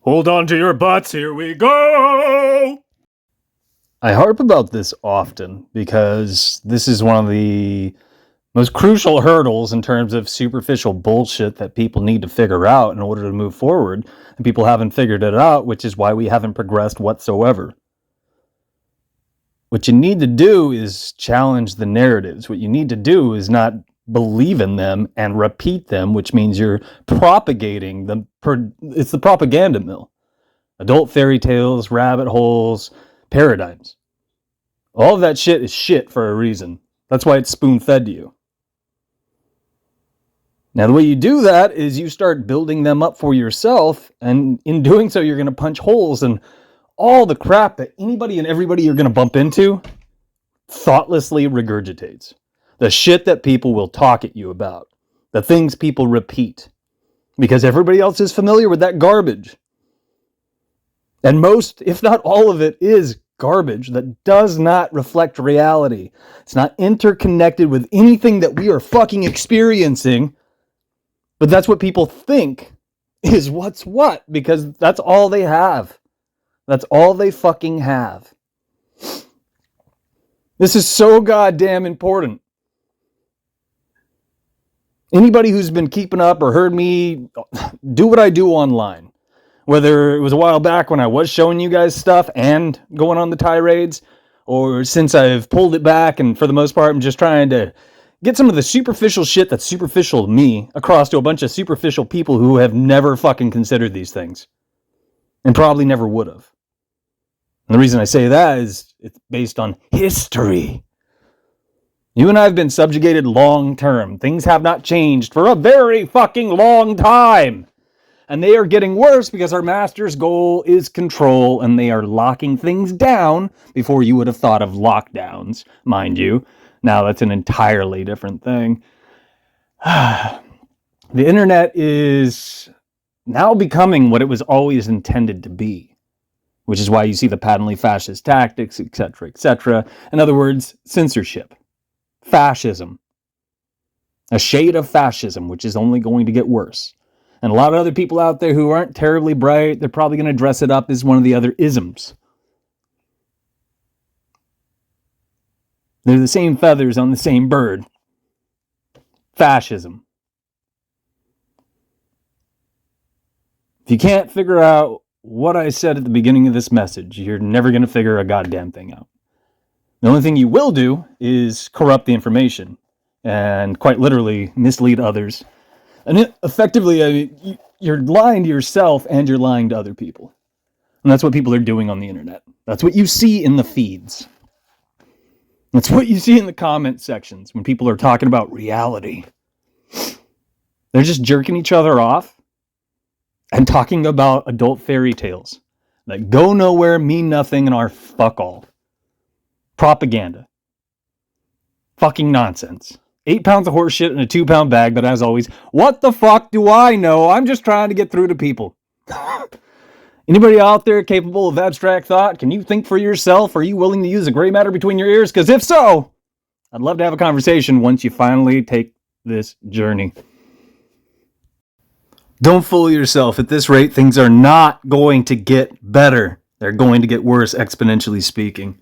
Hold on to your butts, here we go! I harp about this often because this is one of the most crucial hurdles in terms of superficial bullshit that people need to figure out in order to move forward. And people haven't figured it out, which is why we haven't progressed whatsoever. What you need to do is challenge the narratives. What you need to do is not believe in them and repeat them, which means you're propagating them. It's the propaganda mill. Adult fairy tales, rabbit holes, paradigms. All of that shit is shit for a reason. That's why it's spoon-fed to you. Now, the way you do that is you start building them up for yourself, and in doing so, you're going to punch holes in all the crap that anybody and everybody you're going to bump into thoughtlessly regurgitates. The shit that people will talk at you about. The things people repeat. Because everybody else is familiar with that garbage. And most, if not all of it, is garbage that does not reflect reality. It's not interconnected with anything that we are fucking experiencing. But that's what people think is what's what. Because that's all they have. That's all they fucking have. This is so goddamn important. Anybody who's been keeping up or heard me do what I do online, whether it was a while back when I was showing you guys stuff and going on the tirades, or since I've pulled it back and for the most part I'm just trying to get some of the superficial shit that's superficial to me across to a bunch of superficial people who have never fucking considered these things. And probably never would have. And the reason I say that is it's based on history. You and I have been subjugated long term. Things have not changed for a very fucking long time. And they are getting worse because our master's goal is control, and they are locking things down before you would have thought of lockdowns, mind you. Now that's an entirely different thing. The internet is now becoming what it was always intended to be, which is why you see the patently fascist tactics, etc., etc. In other words, censorship. Fascism. A shade of fascism, which is only going to get worse. And a lot of other people out there who aren't terribly bright, they're probably going to dress it up as one of the other isms. They're the same feathers on the same bird. Fascism. If you can't figure out what I said at the beginning of this message, you're never going to figure a goddamn thing out. The only thing you will do is corrupt the information and quite literally mislead others. And effectively, you're lying to yourself and you're lying to other people. And that's what people are doing on the internet. That's what you see in the feeds. That's what you see in the comment sections when people are talking about reality. They're just jerking each other off and talking about adult fairy tales that go nowhere, mean nothing, and are fuck all. Propaganda. Fucking nonsense. 8 pounds of horse shit in a 2-pound bag, but as always, what the fuck do I know? I'm just trying to get through to people. Anybody out there capable of abstract thought? Can you think for yourself? Are you willing to use the gray matter between your ears? Because if so, I'd love to have a conversation once you finally take this journey. Don't fool yourself. At this rate, things are not going to get better. They're going to get worse, exponentially speaking.